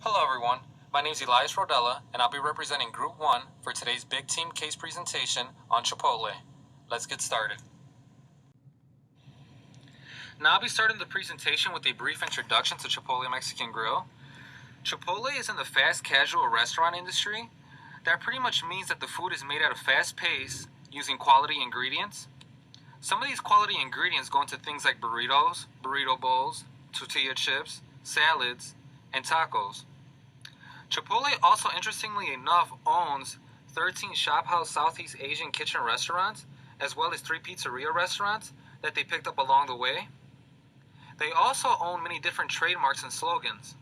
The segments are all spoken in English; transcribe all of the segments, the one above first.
Hello everyone, my name is Elias Rodella and I'll be representing Group 1 for today's Big Team Case presentation on Chipotle. Let's get started. Now I'll be starting the presentation with a brief introduction to Chipotle Mexican Grill. Chipotle is in the fast casual restaurant industry. That pretty much means that the food is made at a fast pace using quality ingredients. Some of these quality ingredients go into things like burritos, burrito bowls, tortilla chips, salads, and tacos. Chipotle also, interestingly enough, owns 13 Shophouse Southeast Asian kitchen restaurants, as well as 3 pizzeria restaurants that they picked up along the way. They also own many different trademarks and slogans.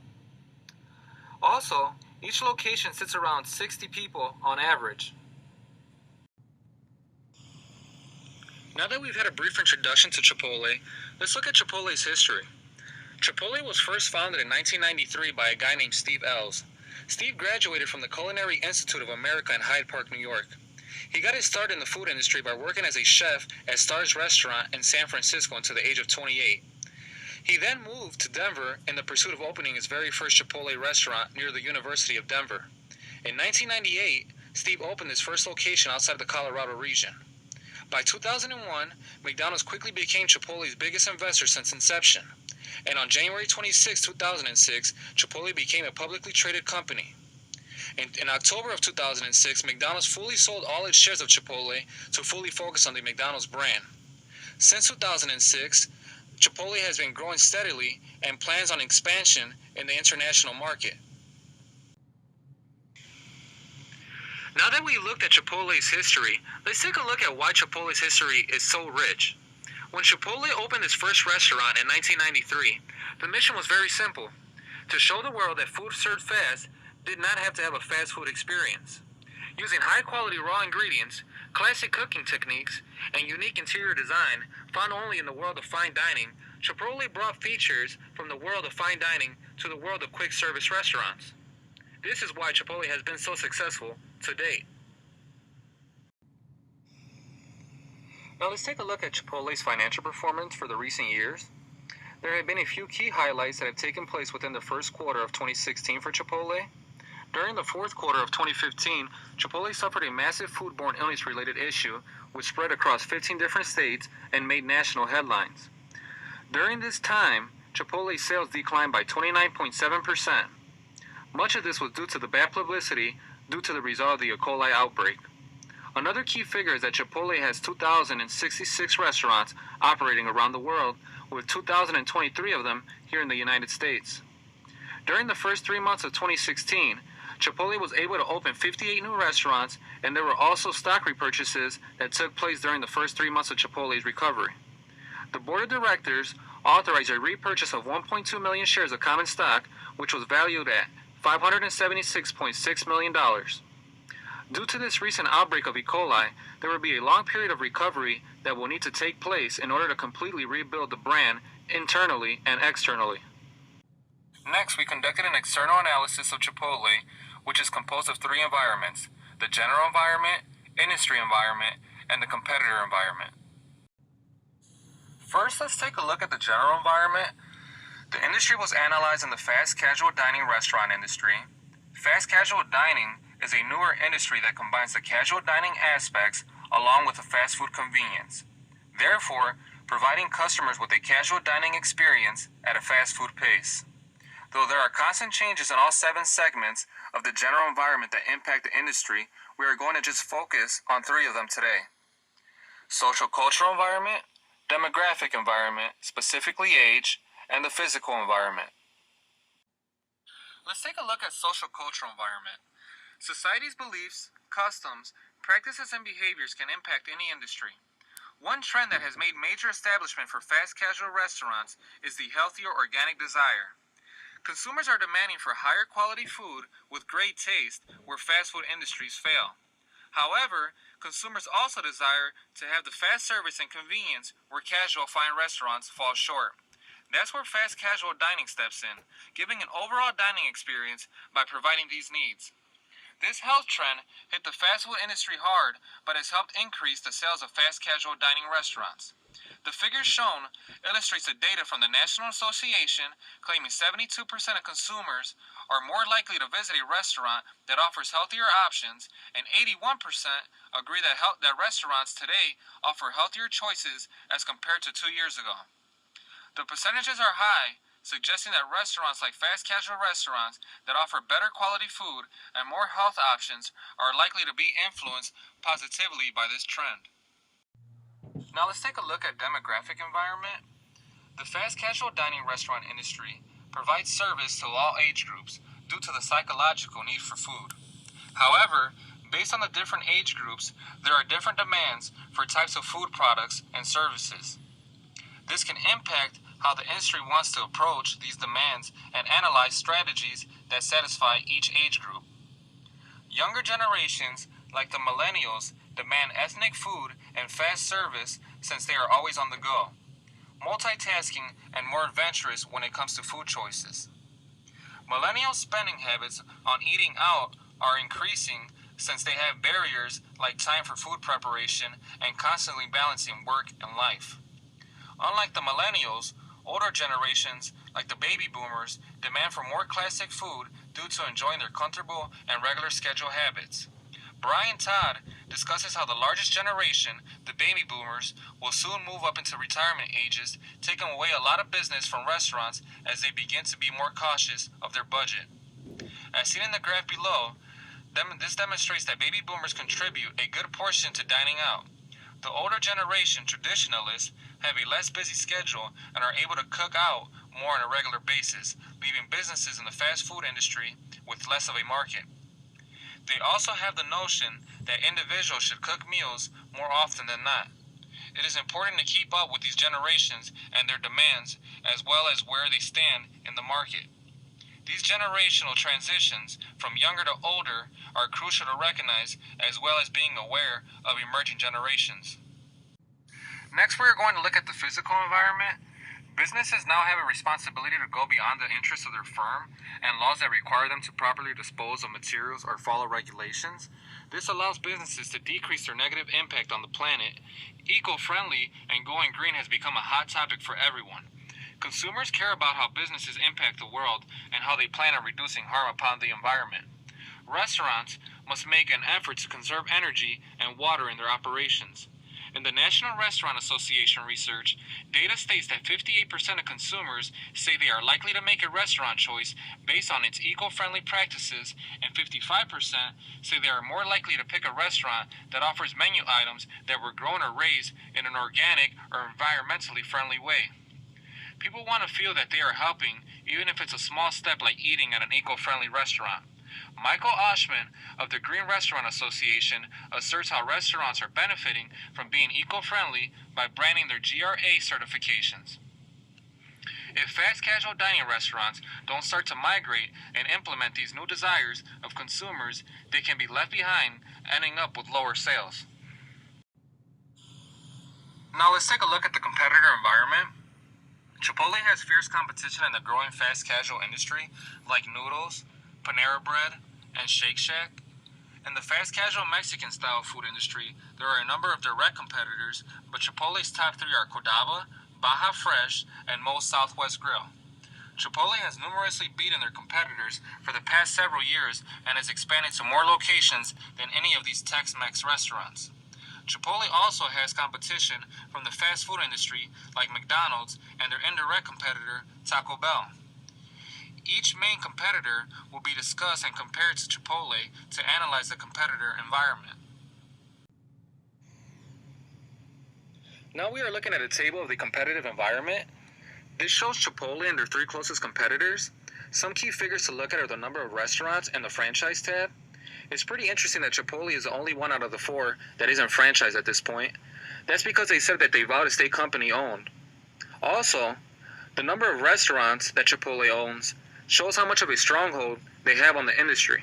Also, each location sits around 60 people on average. Now that we've had a brief introduction to Chipotle, let's look at Chipotle's history. Chipotle was first founded in 1993 by a guy named Steve Ells. Steve graduated from the Culinary Institute of America in Hyde Park, New York. He got his start in the food industry by working as a chef at Star's Restaurant in San Francisco until the age of 28. He then moved to Denver in the pursuit of opening his very first Chipotle restaurant near the University of Denver. In 1998, Steve opened his first location outside of the Colorado region. By 2001, McDonald's quickly became Chipotle's biggest investor since inception. And on January 26, 2006, Chipotle became a publicly traded company. In October of 2006, McDonald's fully sold all its shares of Chipotle to fully focus on the McDonald's brand. Since 2006, Chipotle has been growing steadily and plans on expansion in the international market. Now that we looked at Chipotle's history, let's take a look at why Chipotle's history is so rich. When Chipotle opened its first restaurant in 1993, the mission was very simple: to show the world that food served fast did not have to have a fast food experience. Using high-quality raw ingredients, classic cooking techniques, and unique interior design found only in the world of fine dining, Chipotle brought features from the world of fine dining to the world of quick-service restaurants. This is why Chipotle has been so successful to date. Now let's take a look at Chipotle's financial performance for the recent years. There have been a few key highlights that have taken place within the first quarter of 2016 for Chipotle. During the fourth quarter of 2015, Chipotle suffered a massive foodborne illness-related issue which spread across 15 different states and made national headlines. During this time, Chipotle's sales declined by 29.7%. Much of this was due to the bad publicity due to the result of the E. coli outbreak. Another key figure is that Chipotle has 2,066 restaurants operating around the world, with 2,023 of them here in the United States. During the first 3 months of 2016, Chipotle was able to open 58 new restaurants, and there were also stock repurchases that took place during the first 3 months of Chipotle's recovery. The board of directors authorized a repurchase of 1.2 million shares of common stock, which was valued at $576.6 million. Due to this recent outbreak of E. coli, there will be a long period of recovery that will need to take place in order to completely rebuild the brand internally and externally. Next, we conducted an external analysis of Chipotle, which is composed of 3 environments: the general environment, industry environment, and the competitor environment. First, let's take a look at the general environment. The industry was analyzed in the fast casual dining restaurant industry. Fast casual dining is a newer industry that combines the casual dining aspects along with the fast food convenience, therefore providing customers with a casual dining experience at a fast food pace. Though there are constant changes in all 7 segments of the general environment that impact the industry, we are going to just focus on 3 of them today: social cultural environment, demographic environment, specifically age, and the physical environment. Let's take a look at social cultural environment. Society's beliefs, customs, practices, and behaviors can impact any industry. One trend that has made major establishment for fast casual restaurants is the healthier organic desire. Consumers are demanding for higher quality food with great taste where fast food industries fail. However, consumers also desire to have the fast service and convenience where casual fine restaurants fall short. That's where fast casual dining steps in, giving an overall dining experience by providing these needs. This health trend hit the fast food industry hard, but has helped increase the sales of fast casual dining restaurants. The figures shown illustrates the data from the National Association claiming 72% of consumers are more likely to visit a restaurant that offers healthier options, and 81% agree that restaurants today offer healthier choices as compared to 2 years ago. The percentages are high, suggesting that restaurants like fast casual restaurants that offer better quality food and more health options are likely to be influenced positively by this trend. Now let's take a look at demographic environment. The fast casual dining restaurant industry provides service to all age groups due to the psychological need for food. However, based on the different age groups, there are different demands for types of food products and services. This can impact how the industry wants to approach these demands and analyze strategies that satisfy each age group. Younger generations, like the millennials, demand ethnic food and fast service since they are always on the go, multitasking and more adventurous when it comes to food choices. Millennial spending habits on eating out are increasing since they have barriers like time for food preparation and constantly balancing work and life. Unlike the millennials, older generations, like the baby boomers, demand for more classic food due to enjoying their comfortable and regular schedule habits. Brian Todd discusses how the largest generation, the baby boomers, will soon move up into retirement ages, taking away a lot of business from restaurants as they begin to be more cautious of their budget. As seen in the graph below, this demonstrates that baby boomers contribute a good portion to dining out. The older generation, traditionalists, have a less busy schedule and are able to cook out more on a regular basis, leaving businesses in the fast food industry with less of a market. They also have the notion that individuals should cook meals more often than not. It is important to keep up with these generations and their demands, as well as where they stand in the market. These generational transitions from younger to older are crucial to recognize, as well as being aware of emerging generations. Next, we are going to look at the physical environment. Businesses now have a responsibility to go beyond the interests of their firm and laws that require them to properly dispose of materials or follow regulations. This allows businesses to decrease their negative impact on the planet. Eco-friendly and going green has become a hot topic for everyone. Consumers care about how businesses impact the world and how they plan on reducing harm upon the environment. Restaurants must make an effort to conserve energy and water in their operations. In the National Restaurant Association research, data states that 58% of consumers say they are likely to make a restaurant choice based on its eco-friendly practices, and 55% say they are more likely to pick a restaurant that offers menu items that were grown or raised in an organic or environmentally friendly way. People want to feel that they are helping, even if it's a small step like eating at an eco-friendly restaurant. Michael Oshman of the Green Restaurant Association asserts how restaurants are benefiting from being eco-friendly by branding their GRA certifications. If fast casual dining restaurants don't start to migrate and implement these new desires of consumers, they can be left behind, ending up with lower sales. Now let's take a look at the competitor environment. Chipotle has fierce competition in the growing fast casual industry, like noodles, Panera Bread, and Shake Shack. In the fast casual Mexican style food industry, there are a number of direct competitors, but Chipotle's top three are Cordava, Baja Fresh, and Moe's Southwest Grill. Chipotle has numerously beaten their competitors for the past several years and has expanded to more locations than any of these Tex-Mex restaurants. Chipotle also has competition from the fast food industry like McDonald's and their indirect competitor, Taco Bell. Each main competitor will be discussed and compared to Chipotle to analyze the competitor environment. Now we are looking at a table of the competitive environment. This shows Chipotle and their three closest competitors. Some key figures to look at are the number of restaurants and the franchise tab. It's pretty interesting that Chipotle is the only one out of the four that isn't franchised at this point. That's because they said that they vow to stay company owned. Also, the number of restaurants that Chipotle owns shows how much of a stronghold they have on the industry.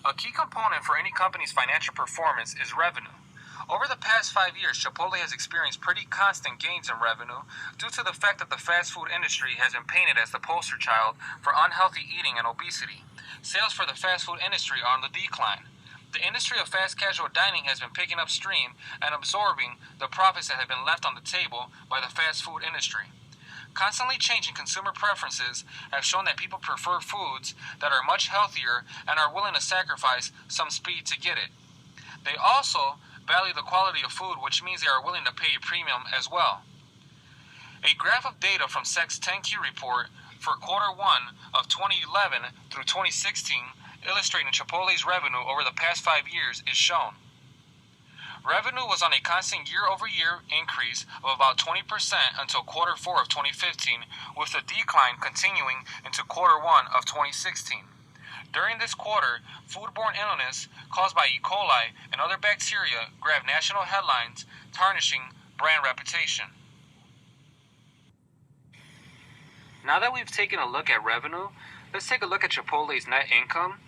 A key component for any company's financial performance is revenue. Over the past 5 years, Chipotle has experienced pretty constant gains in revenue due to the fact that the fast food industry has been painted as the poster child for unhealthy eating and obesity. Sales for the fast food industry are on the decline. The industry of fast casual dining has been picking up steam and absorbing the profits that have been left on the table by the fast food industry. Constantly changing consumer preferences have shown that people prefer foods that are much healthier and are willing to sacrifice some speed to get it. They also value the quality of food, which means they are willing to pay a premium as well. A graph of data from SEC's 10Q report for quarter 1 of 2011 through 2016 illustrating Chipotle's revenue over the past 5 years is shown. Revenue was on a constant year-over-year increase of about 20% until quarter 4 of 2015, with the decline continuing into quarter 1 of 2016. During this quarter, foodborne illness caused by E. coli and other bacteria grabbed national headlines, tarnishing brand reputation. Now that we've taken a look at revenue, let's take a look at Chipotle's net income.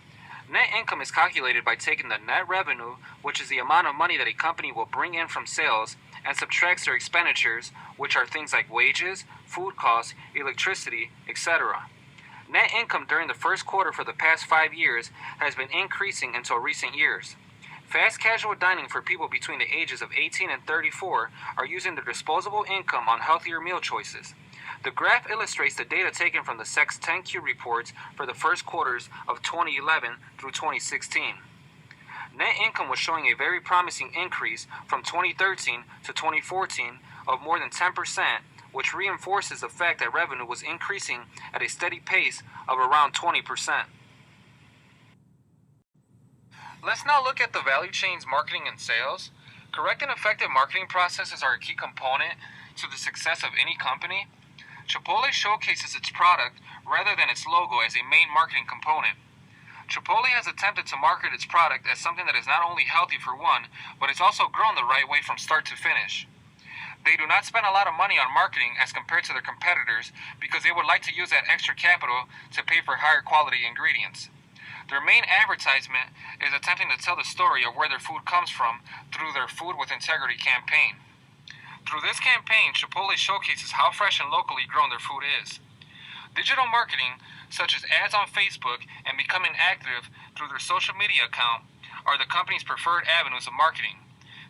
Net income is calculated by taking the net revenue, which is the amount of money that a company will bring in from sales, and subtracts their expenditures, which are things like wages, food costs, electricity, etc. Net income during the first quarter for the past 5 years has been increasing until recent years. Fast casual dining for people between the ages of 18 and 34 are using their disposable income on healthier meal choices. The graph illustrates the data taken from the SEC's 10Q reports for the first quarters of 2011 through 2016. Net income was showing a very promising increase from 2013 to 2014 of more than 10%, which reinforces the fact that revenue was increasing at a steady pace of around 20%. Let's now look at the value chain's marketing and sales. Correct and effective marketing processes are a key component to the success of any company. Chipotle showcases its product rather than its logo as a main marketing component. Chipotle has attempted to market its product as something that is not only healthy for one, but it's also grown the right way from start to finish. They do not spend a lot of money on marketing as compared to their competitors because they would like to use that extra capital to pay for higher quality ingredients. Their main advertisement is attempting to tell the story of where their food comes from through their Food with Integrity campaign. Through this campaign, Chipotle showcases how fresh and locally grown their food is. Digital marketing, such as ads on Facebook and becoming active through their social media account, are the company's preferred avenues of marketing.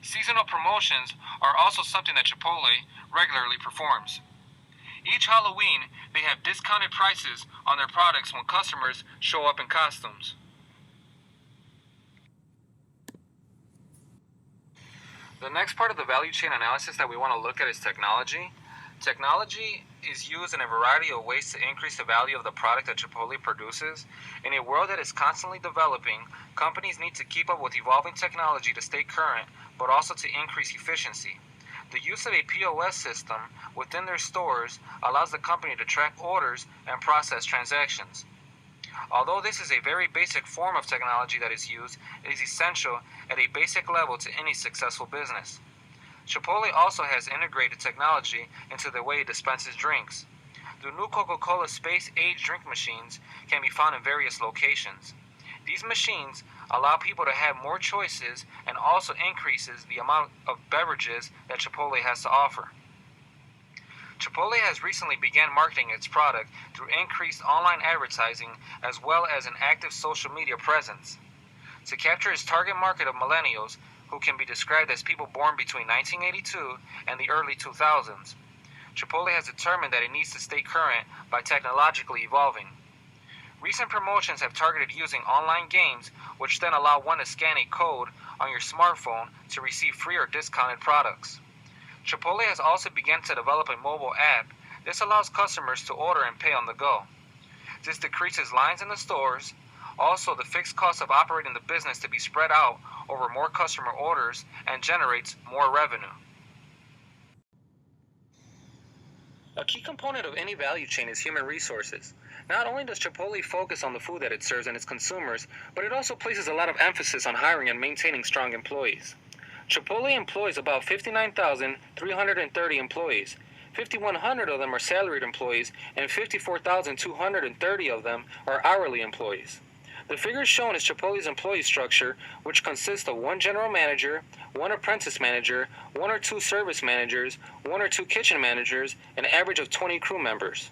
Seasonal promotions are also something that Chipotle regularly performs. Each Halloween, they have discounted prices on their products when customers show up in costumes. The next part of the value chain analysis that we want to look at is technology. Technology is used in a variety of ways to increase the value of the product that Chipotle produces. In a world that is constantly developing, companies need to keep up with evolving technology to stay current, but also to increase efficiency. The use of a POS system within their stores allows the company to track orders and process transactions. Although this is a very basic form of technology that is used, it is essential at a basic level to any successful business. Chipotle also has integrated technology into the way it dispenses drinks. The new Coca-Cola Space-Age drink machines can be found in various locations. These machines allow people to have more choices and also increases the amount of beverages that Chipotle has to offer. Chipotle has recently begun marketing its product through increased online advertising as well as an active social media presence. To capture its target market of millennials, who can be described as people born between 1982 and the early 2000s, Chipotle has determined that it needs to stay current by technologically evolving. Recent promotions have targeted using online games, which then allow one to scan a code on your smartphone to receive free or discounted products. Chipotle has also begun to develop a mobile app. This allows customers to order and pay on the go. This decreases lines in the stores. Also, the fixed cost of operating the business to be spread out over more customer orders and generates more revenue. A key component of any value chain is human resources. Not only does Chipotle focus on the food that it serves and its consumers, but it also places a lot of emphasis on hiring and maintaining strong employees. Chipotle employs about 59,330 employees. 5,100 of them are salaried employees, and 54,230 of them are hourly employees. The figures shown is Chipotle's employee structure, which consists of one general manager, one apprentice manager, one or two service managers, one or two kitchen managers, and an average of 20 crew members.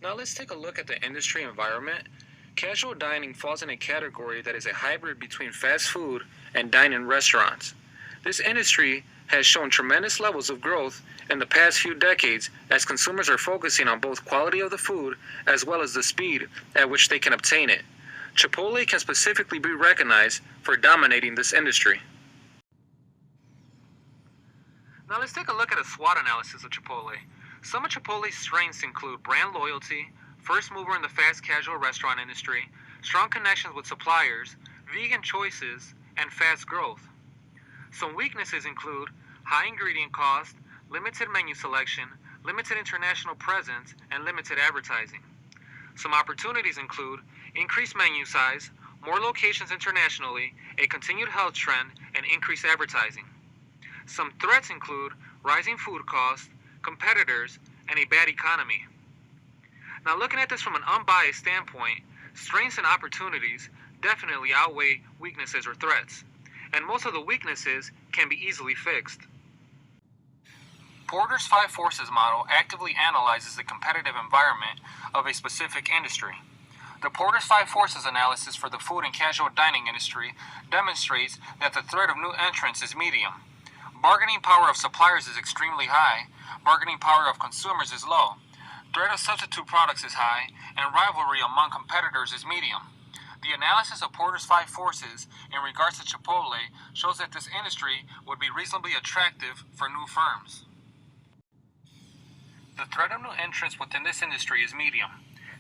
Now let's take a look at the industry environment. Casual dining falls in a category that is a hybrid between fast food and dine-in restaurants. This industry has shown tremendous levels of growth in the past few decades as consumers are focusing on both quality of the food as well as the speed at which they can obtain it. Chipotle can specifically be recognized for dominating this industry. Now let's take a look at a SWOT analysis of Chipotle. Some of Chipotle's strengths include brand loyalty, first mover in the fast casual restaurant industry, strong connections with suppliers, vegan choices, and fast growth. Some weaknesses include high ingredient cost, limited menu selection, limited international presence, and limited advertising. Some opportunities include increased menu size, more locations internationally, a continued health trend, and increased advertising. Some threats include rising food costs, competitors, and a bad economy. Now, looking at this from an unbiased standpoint, strengths and opportunities definitely outweigh weaknesses or threats, and most of the weaknesses can be easily fixed. Porter's 5 Forces model actively analyzes the competitive environment of a specific industry. The Porter's 5 Forces analysis for the food and casual dining industry demonstrates that the threat of new entrants is medium. Bargaining power of suppliers is extremely high, bargaining power of consumers is low. Threat of substitute products is high, and rivalry among competitors is medium. The analysis of Porter's 5 Forces in regards to Chipotle shows that this industry would be reasonably attractive for new firms. The threat of new entrants within this industry is medium.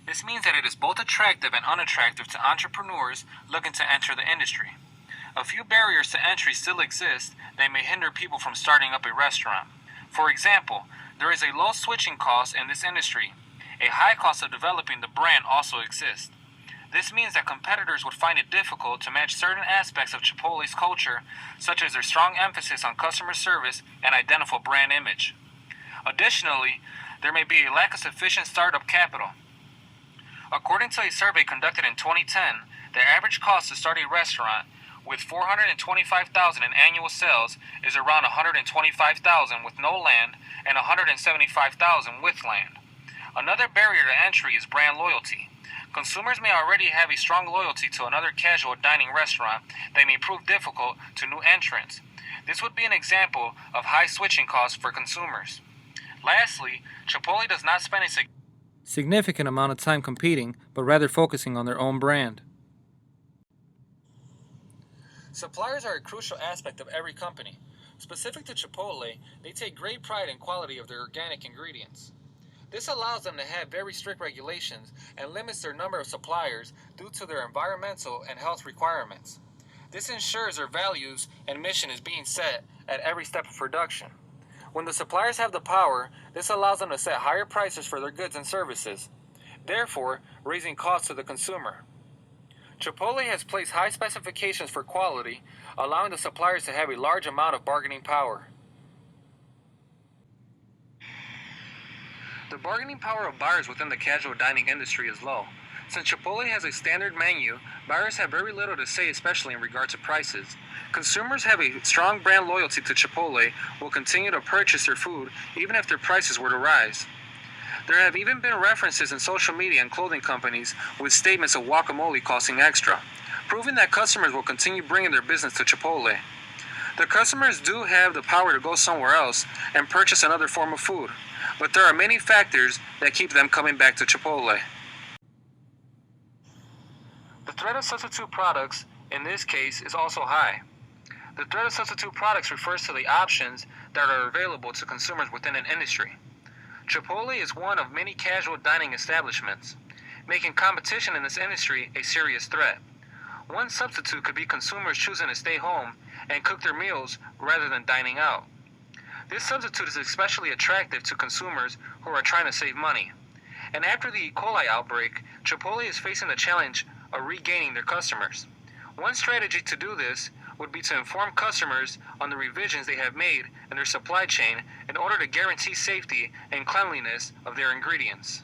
This means that it is both attractive and unattractive to entrepreneurs looking to enter the industry. A few barriers to entry still exist that may hinder people from starting up a restaurant. For example, there is a low switching cost in this industry. A high cost of developing the brand also exists. This means that competitors would find it difficult to match certain aspects of Chipotle's culture, such as their strong emphasis on customer service and identifiable brand image. Additionally, there may be a lack of sufficient startup capital. According to a survey conducted in 2010, the average cost to start a restaurant with $425,000 in annual sales is around $125,000 with no land and $175,000 with land. Another barrier to entry is brand loyalty. Consumers may already have a strong loyalty to another casual dining restaurant that may prove difficult to new entrants. This would be an example of high switching costs for consumers. Lastly, Chipotle does not spend a significant amount of time competing, but rather focusing on their own brand. Suppliers are a crucial aspect of every company. Specific to Chipotle, they take great pride in quality of their organic ingredients. This allows them to have very strict regulations and limits their number of suppliers due to their environmental and health requirements. This ensures their values and mission is being set at every step of production. When the suppliers have the power, this allows them to set higher prices for their goods and services, therefore raising costs to the consumer. Chipotle has placed high specifications for quality, allowing the suppliers to have a large amount of bargaining power. The bargaining power of buyers within the casual dining industry is low. Since Chipotle has a standard menu, buyers have very little to say, especially in regard to prices. Consumers have a strong brand loyalty to Chipotle, will continue to purchase their food even if their prices were to rise. There have even been references in social media and clothing companies with statements of guacamole costing extra, proving that customers will continue bringing their business to Chipotle. The customers do have the power to go somewhere else and purchase another form of food, but there are many factors that keep them coming back to Chipotle. The threat of substitute products in this case is also high. The threat of substitute products refers to the options that are available to consumers within an industry. Chipotle is one of many casual dining establishments, making competition in this industry a serious threat. One substitute could be consumers choosing to stay home and cook their meals rather than dining out. This substitute is especially attractive to consumers who are trying to save money. And after the E. coli outbreak, Chipotle is facing the challenge of regaining their customers. One strategy to do this would be to inform customers on the revisions they have made in their supply chain in order to guarantee safety and cleanliness of their ingredients.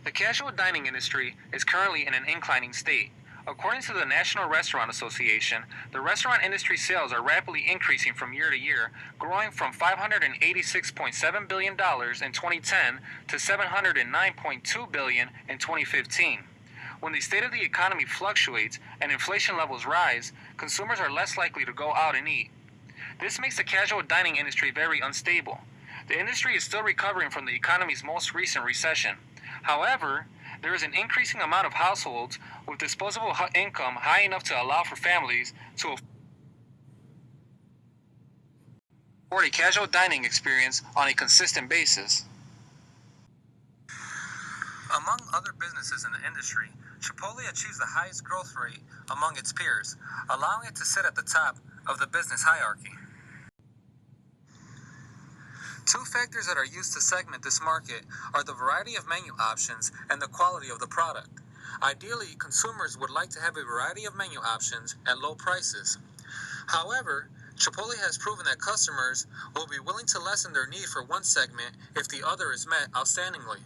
The casual dining industry is currently in an inclining state. According to the National Restaurant Association, the restaurant industry sales are rapidly increasing from year to year, growing from $586.7 billion in 2010 to $709.2 billion in 2015. When the state of the economy fluctuates and inflation levels rise, consumers are less likely to go out and eat. This makes the casual dining industry very unstable. The industry is still recovering from the economy's most recent recession. However, there is an increasing amount of households with disposable income high enough to allow for families to afford a casual dining experience on a consistent basis. Among other businesses in the industry, Chipotle achieves the highest growth rate among its peers, allowing it to sit at the top of the business hierarchy. Two factors that are used to segment this market are the variety of menu options and the quality of the product. Ideally, consumers would like to have a variety of menu options at low prices. However, Chipotle has proven that customers will be willing to lessen their need for one segment if the other is met outstandingly.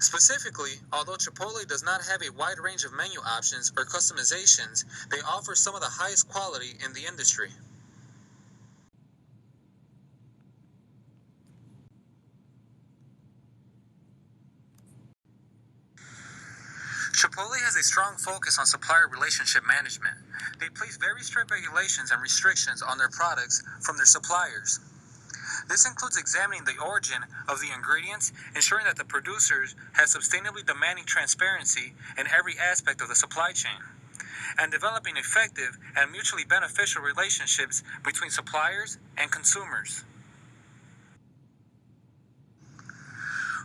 Specifically, although Chipotle does not have a wide range of menu options or customizations, they offer some of the highest quality in the industry. Chipotle has a strong focus on supplier relationship management. They place very strict regulations and restrictions on their products from their suppliers. This includes examining the origin of the ingredients, ensuring that the producers have sustainably demanding transparency in every aspect of the supply chain, and developing effective and mutually beneficial relationships between suppliers and consumers.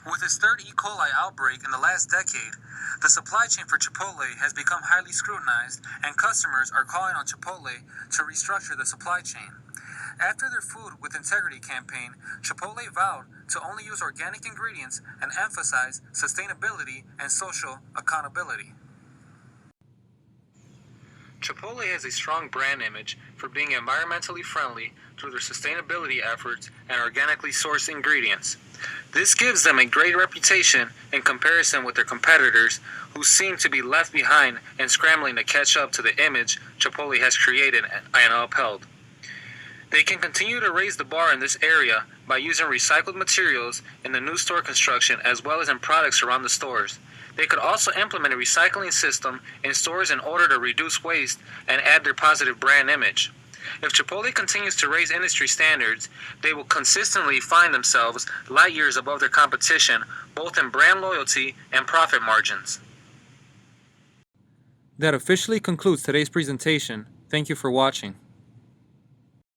With its third E. coli outbreak in the last decade, the supply chain for Chipotle has become highly scrutinized, and customers are calling on Chipotle to restructure the supply chain. After their Food with Integrity campaign, Chipotle vowed to only use organic ingredients and emphasize sustainability and social accountability. Chipotle has a strong brand image for being environmentally friendly through their sustainability efforts and organically sourced ingredients. This gives them a great reputation in comparison with their competitors, who seem to be left behind and scrambling to catch up to the image Chipotle has created and upheld. They can continue to raise the bar in this area by using recycled materials in the new store construction as well as in products around the stores. They could also implement a recycling system in stores in order to reduce waste and add their positive brand image. If Chipotle continues to raise industry standards, they will consistently find themselves light years above their competition, both in brand loyalty and profit margins. That officially concludes today's presentation. Thank you for watching.